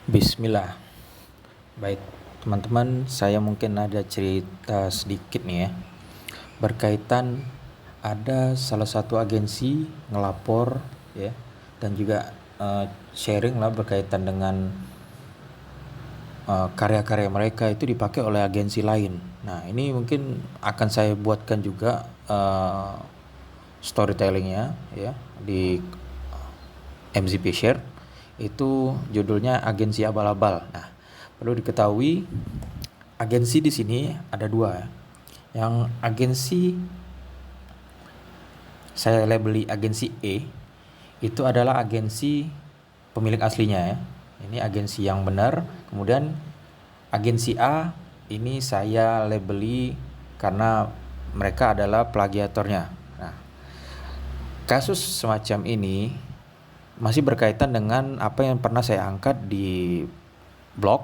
Bismillah. Baik, teman-teman, saya mungkin ada cerita sedikit nih ya. Berkaitan ada salah satu agensi ngelapor ya dan juga sharing lah berkaitan dengan karya-karya mereka itu dipakai oleh agensi lain. Nah, ini mungkin akan saya buatkan juga storytellingnya ya di MZP Share. Itu judulnya Agensi Abal-Abal. Nah, perlu diketahui agensi di sini ada dua. Yang agensi saya labeli agensi E itu adalah agensi pemilik aslinya ya. Ini agensi yang benar. Kemudian agensi A ini saya labeli karena mereka adalah plagiatornya. Nah, kasus semacam ini masih berkaitan dengan apa yang pernah saya angkat di blog,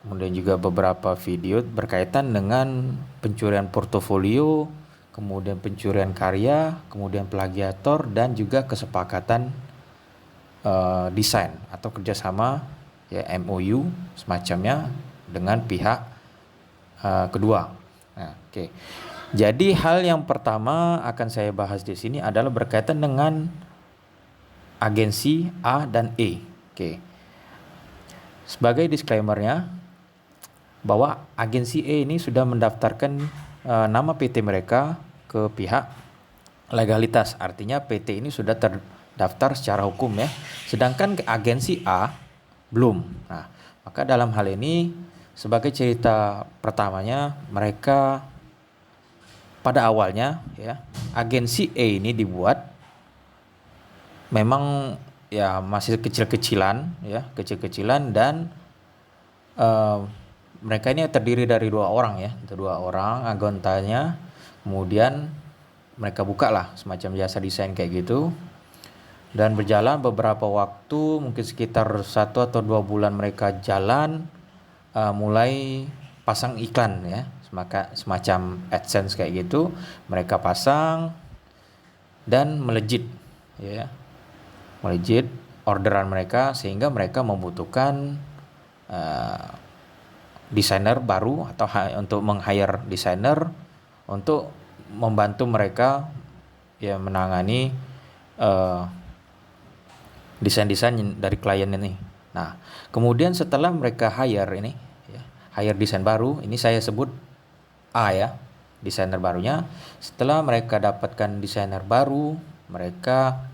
kemudian juga beberapa video berkaitan dengan pencurian portofolio, kemudian pencurian karya, kemudian plagiator, dan juga kesepakatan desain atau kerjasama ya MOU semacamnya dengan pihak kedua. Nah, oke. Jadi hal yang pertama akan saya bahas di sini adalah berkaitan dengan agensi A dan E. Oke. Sebagai disclaimernya, bahwa agensi E ini sudah mendaftarkan nama PT mereka ke pihak legalitas. Artinya PT ini sudah terdaftar secara hukum ya. Sedangkan agensi A belum. Nah, maka dalam hal ini sebagai cerita pertamanya, mereka pada awalnya ya, agensi E ini dibuat memang ya masih kecil-kecilan ya, kecil-kecilan dan mereka ini terdiri dari dua orang ya, dua orang anggotanya. Kemudian mereka buka lah semacam jasa desain kayak gitu. Dan berjalan beberapa waktu, mungkin sekitar 1 atau 2 bulan mereka jalan, mulai pasang iklan ya, semacam AdSense kayak gitu. Mereka pasang dan melejit ya, melejit orderan mereka sehingga mereka membutuhkan desainer baru atau untuk meng-hire desainer untuk membantu mereka ya menangani desain-desain dari klien ini. Nah, kemudian setelah mereka hire ini ya, hire desain baru, ini saya sebut A ya, desainer barunya. Setelah mereka dapatkan desainer baru, mereka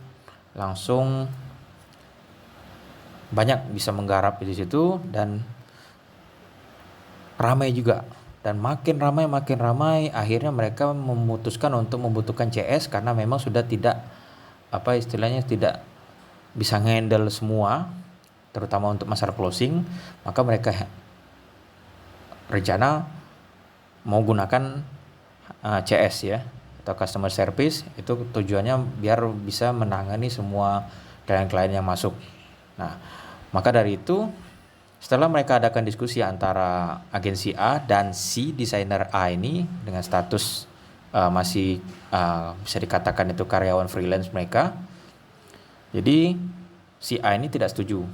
langsung banyak bisa menggarap di situ dan ramai juga. Dan makin ramai, akhirnya mereka memutuskan untuk membutuhkan CS karena memang sudah tidak tidak bisa handle semua, terutama untuk masalah closing. Maka mereka rencana mau gunakan CS ya, atau customer service. Itu tujuannya biar bisa menangani semua klien-klien yang masuk. Nah, maka dari itu setelah mereka adakan diskusi antara agensi A dan si desainer A ini dengan status masih bisa dikatakan itu karyawan freelance mereka. Jadi si A ini tidak setuju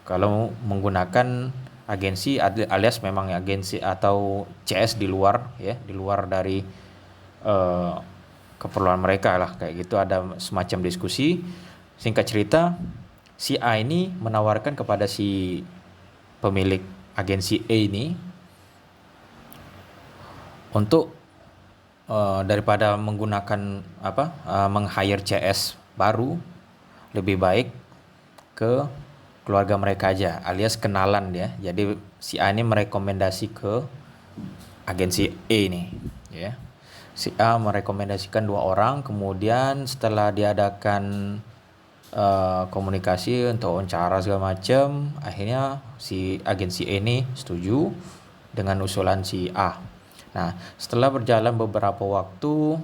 kalau menggunakan agensi alias memang agensi atau CS di luar ya, di luar dari keperluan mereka lah kayak gitu. Ada semacam diskusi. Singkat cerita, si A ini menawarkan kepada si pemilik agensi A ini untuk daripada menggunakan meng-hire CS baru, lebih baik ke keluarga mereka aja alias kenalan ya. Jadi si A ini merekomendasi ke agensi A ini ya. Si A merekomendasikan 2 orang, kemudian setelah diadakan komunikasi untuk wawancara segala macam, akhirnya si agensi A ini setuju dengan usulan si A. Nah, setelah berjalan beberapa waktu,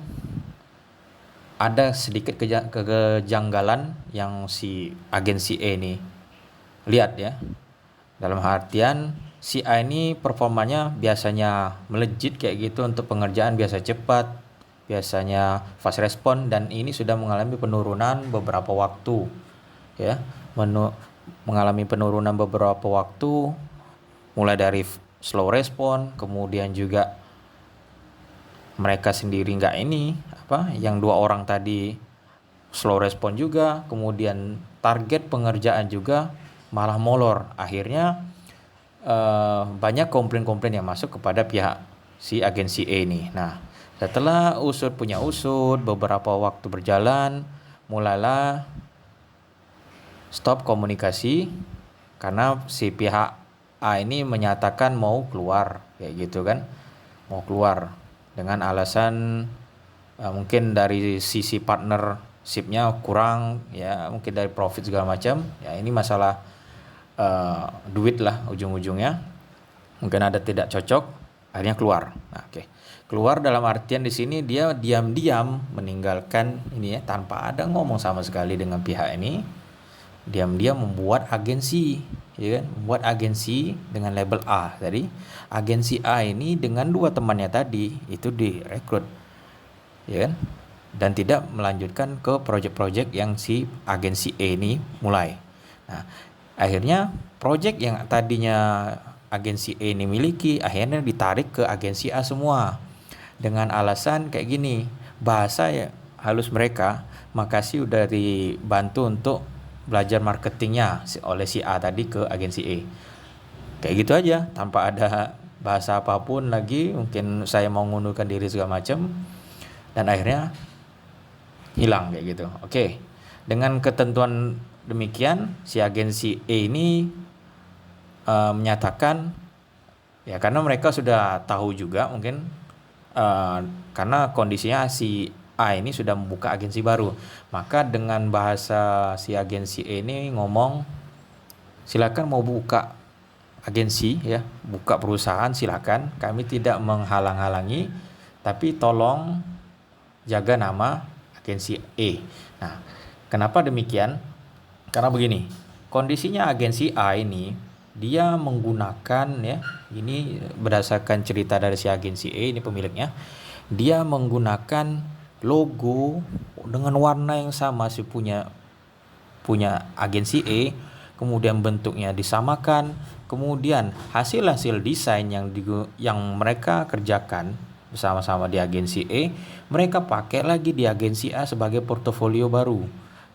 ada sedikit kejanggalan yang si agensi A ini lihat ya. Dalam artian si A ini performanya biasanya melejit kayak gitu untuk pengerjaan, biasa cepat, biasanya fast respon, dan ini sudah mengalami penurunan beberapa waktu ya. mengalami penurunan beberapa waktu, mulai dari slow respon, kemudian juga mereka sendiri nggak ini yang 2 orang tadi slow respon juga, kemudian target pengerjaan juga malah molor. Akhirnya banyak komplain-komplain yang masuk kepada pihak si agensi E ini. Nah, setelah punya usut, beberapa waktu berjalan, mulailah stop komunikasi karena si pihak A ini menyatakan mau keluar, kayak gitu kan, mau keluar dengan alasan mungkin dari sisi partnershipnya kurang, ya mungkin dari profit segala macam, ya ini masalah duit lah ujung-ujungnya, mungkin ada tidak cocok, akhirnya keluar. Nah, oke. Keluar dalam artian di sini dia diam-diam meninggalkan ini ya, tanpa ada ngomong sama sekali dengan pihak ini. Diam-diam membuat agensi, ya kan? Membuat agensi dengan label A. Tadi agensi A ini dengan 2 temannya tadi itu direkrut, ya kan? Dan tidak melanjutkan ke project-project yang si agensi E ini mulai. Nah, akhirnya project yang tadinya agensi E ini miliki akhirnya ditarik ke agensi A semua dengan alasan kayak gini, bahasa ya halus mereka, makasih udah dibantu untuk belajar marketingnya oleh si A tadi ke agensi E. Kayak gitu aja, tanpa ada bahasa apapun lagi, mungkin saya mau mengundurkan diri segala macam, dan akhirnya hilang kayak gitu. Oke, dengan ketentuan demikian si agensi E ini menyatakan ya, karena mereka sudah tahu juga mungkin karena kondisinya si A ini sudah membuka agensi baru, maka dengan bahasa si agensi E ini ngomong, silakan mau buka agensi ya, buka perusahaan silakan, kami tidak menghalang-halangi, tapi tolong jaga nama agensi E. Nah, kenapa demikian? Karena begini, kondisinya agensi A ini dia menggunakan ya, ini berdasarkan cerita dari si agensi E ini pemiliknya, dia menggunakan logo dengan warna yang sama si punya agensi E, kemudian bentuknya disamakan, kemudian hasil desain yang mereka kerjakan bersama-sama di agensi E, mereka pakai lagi di agensi A sebagai portofolio baru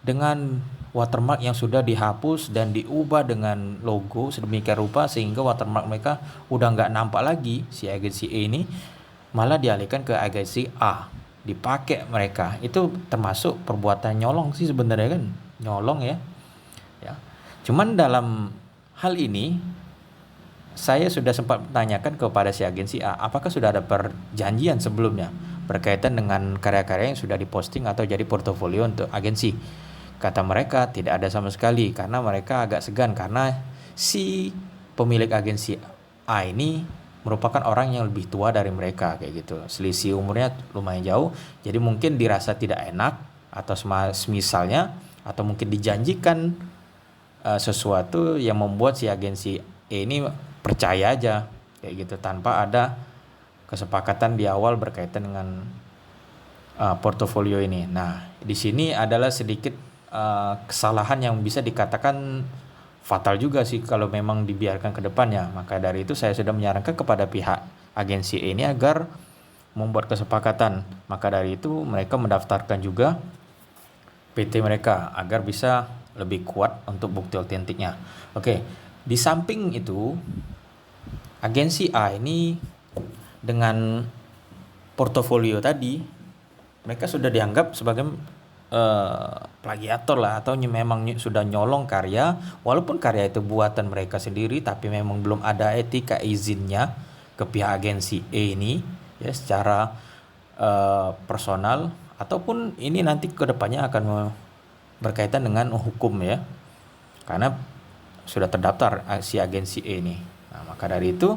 dengan watermark yang sudah dihapus dan diubah dengan logo sedemikian rupa sehingga watermark mereka udah nggak nampak lagi si agensi E ini, malah dialihkan ke agensi A, dipakai mereka. Itu termasuk perbuatan nyolong sih sebenarnya kan, nyolong ya. Cuman dalam hal ini saya sudah sempat tanyakan kepada si agensi A, apakah sudah ada perjanjian sebelumnya berkaitan dengan karya-karya yang sudah diposting atau jadi portofolio untuk agensi. Kata mereka tidak ada sama sekali, karena mereka agak segan karena si pemilik agensi A ini merupakan orang yang lebih tua dari mereka kayak gitu. Selisih umurnya lumayan jauh, jadi mungkin dirasa tidak enak atau misalnya, atau mungkin dijanjikan sesuatu yang membuat si agensi E ini percaya aja kayak gitu tanpa ada kesepakatan di awal berkaitan dengan portofolio ini. Nah, di sini adalah sedikit kesalahan yang bisa dikatakan fatal juga sih kalau memang dibiarkan ke depannya. Maka dari itu saya sudah menyarankan kepada pihak agensi E ini agar membuat kesepakatan. Maka dari itu mereka mendaftarkan juga PT mereka agar bisa lebih kuat untuk bukti otentiknya. Oke, di samping itu agensi A ini dengan portofolio tadi mereka sudah dianggap sebagai plagiator lah, atau memang sudah nyolong karya, walaupun karya itu buatan mereka sendiri tapi memang belum ada etika izinnya ke pihak agensi E ini ya secara personal, ataupun ini nanti kedepannya akan berkaitan dengan hukum ya, karena sudah terdaftar si agensi E ini. Nah, maka dari itu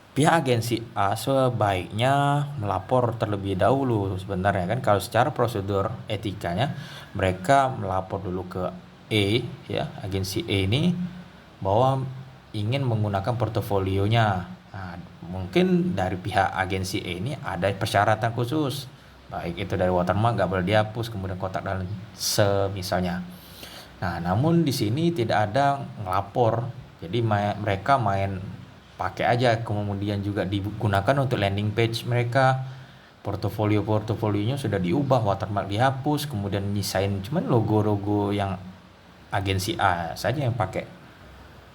pihak agensi A sebaiknya melapor terlebih dahulu sebenarnya kan, kalau secara prosedur etikanya mereka melapor dulu ke E ya, agensi E ini bahwa ingin menggunakan portofolionya. Nah, mungkin dari pihak agensi E ini ada persyaratan khusus, baik itu dari watermark nggak boleh dihapus, kemudian kotak dan semisalnya. Nah, namun di sini tidak ada ngelapor. Jadi mereka main pakai aja, kemudian juga digunakan untuk landing page mereka. Portofolionya sudah diubah, watermark dihapus, kemudian nyisain cuman logo-logo yang agensi A saja yang pakai,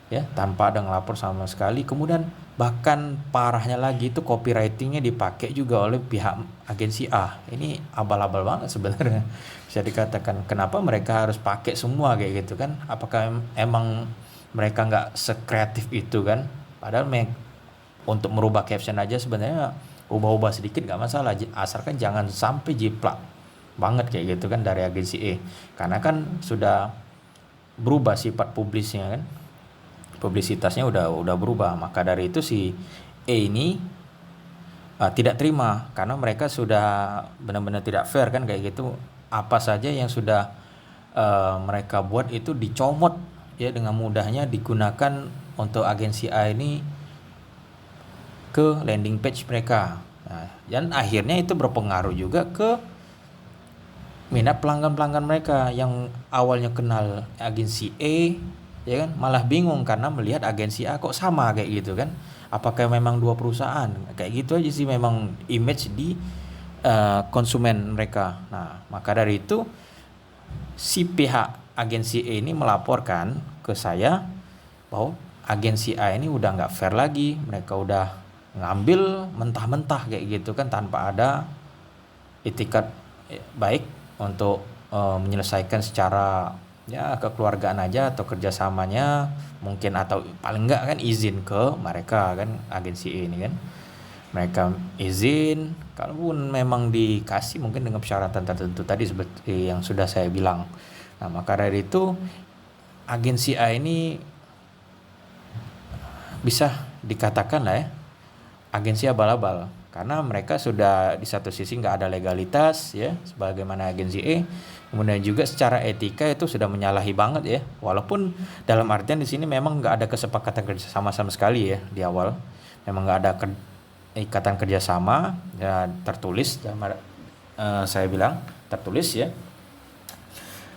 ya, tanpa ada ngelapor sama sekali. Kemudian bahkan parahnya lagi itu copywritingnya dipakai juga oleh pihak agensi A. Ini abal-abal banget sebenarnya. Bisa dikatakan kenapa mereka harus pakai semua kayak gitu kan? Apakah emang mereka nggak sekreatif itu kan? Padahal untuk merubah caption aja sebenarnya ubah-ubah sedikit nggak masalah, asalkan jangan sampai jiplak banget kayak gitu kan dari agensi E, karena kan sudah berubah sifat publisnya kan, publisitasnya udah berubah. Maka dari itu si E ini tidak terima karena mereka sudah benar-benar tidak fair kan kayak gitu. Apa saja yang sudah mereka buat itu dicomot ya dengan mudahnya, digunakan untuk agensi A ini ke landing page mereka. Nah, dan akhirnya itu berpengaruh juga ke minat pelanggan-pelanggan mereka yang awalnya kenal agensi E, ya kan, malah bingung karena melihat agensi A kok sama kayak gitu kan. Apakah memang dua perusahaan? Kayak gitu aja sih memang image di konsumen mereka. Nah, maka dari itu si pihak agensi E ini melaporkan ke saya bahwa agensi A ini udah nggak fair lagi, mereka udah ngambil mentah-mentah kayak gitu kan tanpa ada itikat baik untuk menyelesaikan secara ya kekeluargaan aja atau kerjasamanya mungkin, atau paling enggak kan izin ke mereka kan agensi ini kan, mereka izin kalaupun memang dikasih mungkin dengan persyaratan tertentu tadi seperti yang sudah saya bilang. Nah, maka dari itu agensi A ini bisa dikatakan lah ya agensi abal-abal, karena mereka sudah di satu sisi nggak ada legalitas ya sebagaimana agensi E, kemudian juga secara etika itu sudah menyalahi banget ya, walaupun dalam artian di sini memang nggak ada kesepakatan kerjasama sama sekali ya di awal, memang nggak ada ikatan kerjasama ya tertulis, saya bilang tertulis ya.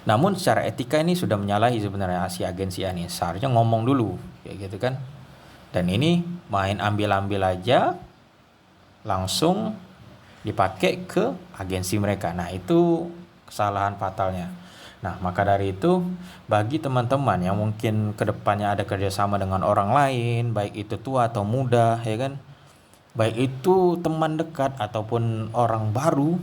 Namun secara etika ini sudah menyalahi sebenarnya si agensi A ini, seharusnya ngomong dulu kayak gitu kan. Dan ini main ambil-ambil aja langsung dipakai ke agensi mereka. Nah, itu kesalahan fatalnya. Nah, maka dari itu bagi teman-teman yang mungkin kedepannya ada kerjasama dengan orang lain, baik itu tua atau muda, ya kan, baik itu teman dekat ataupun orang baru,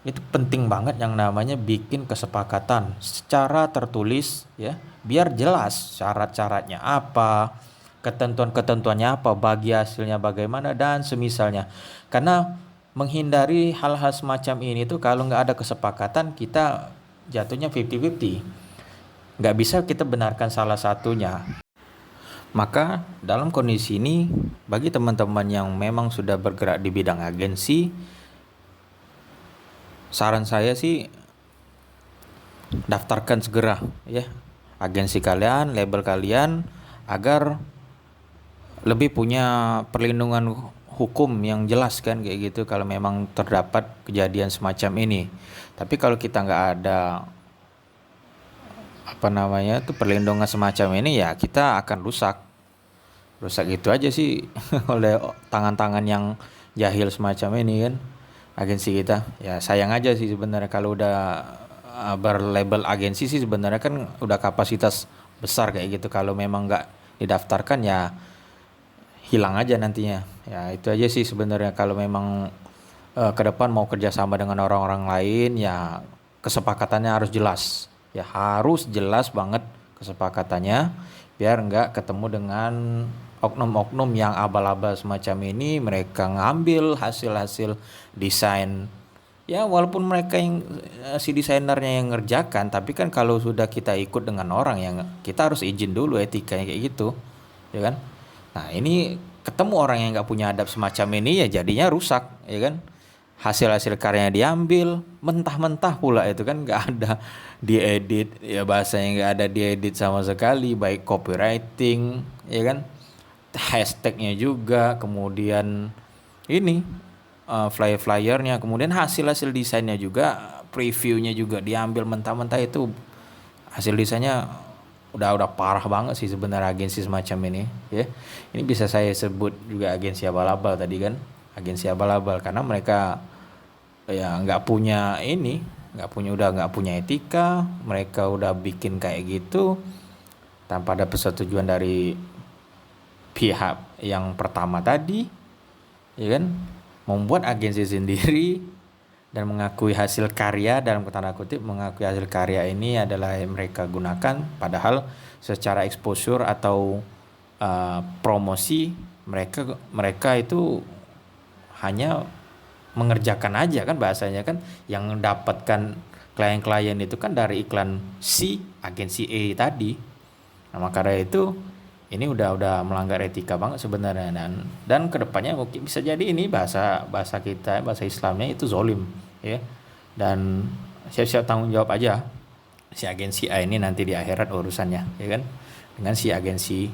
itu penting banget yang namanya bikin kesepakatan secara tertulis ya, biar jelas syarat-syaratnya apa, ketentuan-ketentuannya apa, bagi hasilnya bagaimana dan semisalnya. Karena menghindari hal-hal semacam ini tuh kalau nggak ada kesepakatan kita jatuhnya 50-50. Nggak bisa kita benarkan salah satunya. Maka dalam kondisi ini bagi teman-teman yang memang sudah bergerak di bidang agensi, saran saya sih daftarkan segera ya agensi kalian, label kalian, agar lebih punya perlindungan hukum yang jelas kan kayak gitu kalau memang terdapat kejadian semacam ini. Tapi kalau kita nggak ada perlindungan semacam ini ya kita akan rusak gitu aja sih oleh tangan-tangan yang jahil semacam ini kan agensi kita. Ya sayang aja sih sebenarnya kalau udah berlabel agensi sih sebenarnya kan udah kapasitas besar kayak gitu, kalau memang nggak didaftarkan ya hilang aja nantinya. Ya itu aja sih sebenarnya, kalau memang ke depan mau kerjasama dengan orang-orang lain ya kesepakatannya harus jelas ya, harus jelas banget kesepakatannya biar nggak ketemu dengan oknum-oknum yang abal-abal semacam ini. Mereka ngambil hasil-hasil desain ya, walaupun mereka yang si desainernya yang ngerjakan, tapi kan kalau sudah kita ikut dengan orang yang kita harus izin dulu etikanya kayak gitu ya kan. Nah ini ketemu orang yang nggak punya adab semacam ini ya jadinya rusak ya kan, hasil-hasil karyanya diambil mentah-mentah pula itu kan, nggak ada diedit ya, bahasanya nggak ada diedit sama sekali, baik copywriting ya kan, hashtagnya juga, kemudian ini flyer-flyernya, kemudian hasil-hasil desainnya juga, previewnya juga diambil mentah-mentah. Itu hasil desainnya udah parah banget sih sebenarnya agensi semacam ini ya. Ini bisa saya sebut juga agensi abal-abal tadi kan, agensi abal-abal karena mereka ya nggak punya etika, mereka udah bikin kayak gitu tanpa ada persetujuan dari pihak yang pertama tadi, ya kan, membuat agensi sendiri dan mengakui hasil karya, dalam tanda kutip mengakui hasil karya ini adalah yang mereka gunakan, padahal secara exposure atau promosi mereka itu hanya mengerjakan aja kan, bahasanya kan, yang mendapatkan klien-klien itu kan dari iklan si agensi A tadi. Nah, maka dari itu ini udah melanggar etika banget sebenarnya, dan kedepannya mungkin bisa jadi ini bahasa kita, bahasa Islamnya itu zolim ya, dan siap-siap tanggung jawab aja si agensi A ini nanti di akhirat urusannya ya kan, dengan si agensi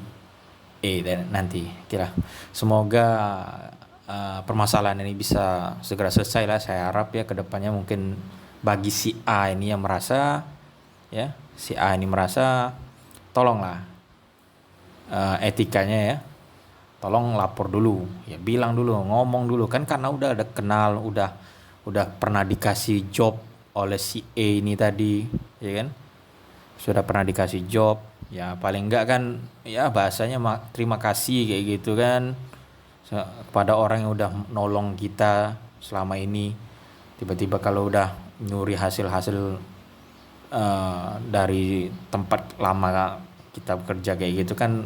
E dan nanti kira semoga permasalahan ini bisa segera selesai lah, saya harap ya kedepannya. Mungkin bagi si A ini yang merasa ya, si A ini merasa, tolonglah etikanya ya, tolong lapor dulu ya, bilang dulu, ngomong dulu kan, karena udah ada kenal, udah pernah dikasih job oleh si A ini tadi ya kan, sudah pernah dikasih job ya, paling enggak kan ya bahasanya terima kasih kayak gitu kan kepada orang yang udah nolong kita selama ini. Tiba-tiba kalau udah nyuri hasil-hasil dari tempat lama kita bekerja kayak gitu kan,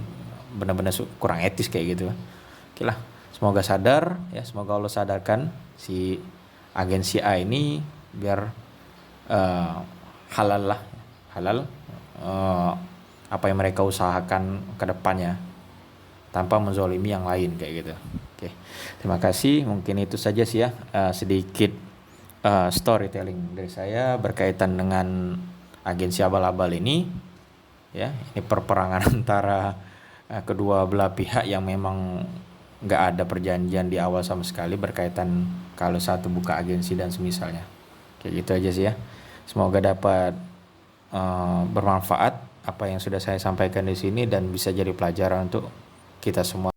benar-benar kurang etis kayak gitu. Oke lah, semoga sadar ya, semoga Allah sadarkan si agensi A ini biar halal apa yang mereka usahakan ke depannya tanpa menzolimi yang lain kayak gitu. Oke, terima kasih. Mungkin itu saja sih ya, sedikit storytelling dari saya berkaitan dengan agensi abal-abal ini ya. Ini perperangan antara kedua belah pihak yang memang nggak ada perjanjian di awal sama sekali berkaitan kalau satu buka agensi dan semisalnya. Kayak gitu aja sih ya. Semoga dapat bermanfaat apa yang sudah saya sampaikan di sini dan bisa jadi pelajaran untuk kita semua